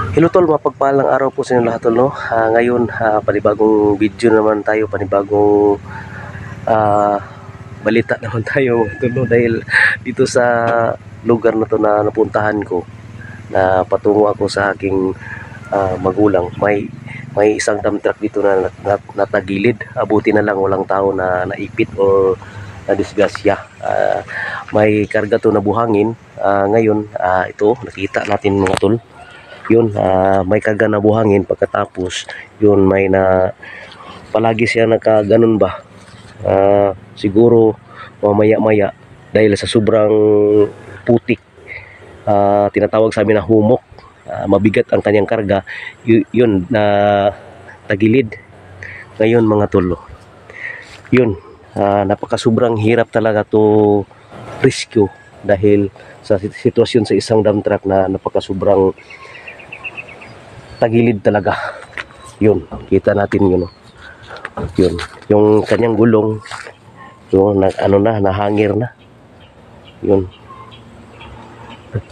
Hello tol, mapagpalang araw po sa inyo lahat tol, no? Ngayon, panibagong video naman tayo, panibagong ah, balita naman tayo tol, no? Dahil dito sa lugar na to na napuntahan ko, na patungo ako sa aking magulang, may isang dump truck dito na natagilid. Abuti na lang walang tao na naipit o na disgrasya. May karga to na buhangin. Ngayon, ito nakita natin mga tol, yun, may kaga na buhangin. Pagkatapos yun, may na palagi siya nakaganon ba, siguro mamaya maya dahil sa sobrang putik, tinatawag sa amin na humok, mabigat ang kanyang karga, yun na tagilid. Ngayon mga tolo, yun, napaka sobrang hirap talaga to rescue dahil sa sitwasyon sa isang dump truck na napaka sobrang tagilid talaga. Yun, kita natin yun, yun, yung kanyang gulong, yun, nahangir na. Yun,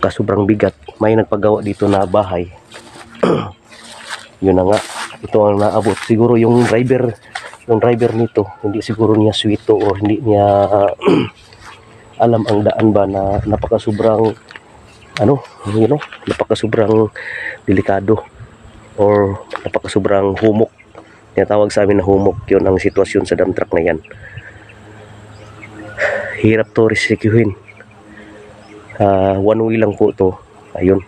sobrang bigat. May nagpagawa dito na bahay. Yun na nga, ito ang naabot. Siguro yung driver nito, hindi siguro niya swito o hindi niya alam ang daan ba, na napaka sobrang napaka sobrang delikado or napaka sobrang humok. Tinatawag sa amin na humok. Yun ang sitwasyon sa dump truck na yan. Hirap to rescuehin. One way lang po to. Ayun,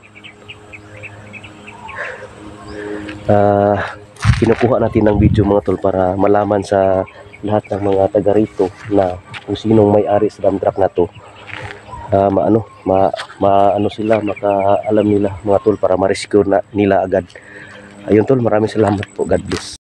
kinukuha natin ng video mga tol para malaman sa lahat ng mga taga rito na kung sinong may-ari sa dump truck na to. Maano sila, makaalam nila mga tol, para ma-rescue na nila agad. Ayun tol, maraming salamat po. God bless.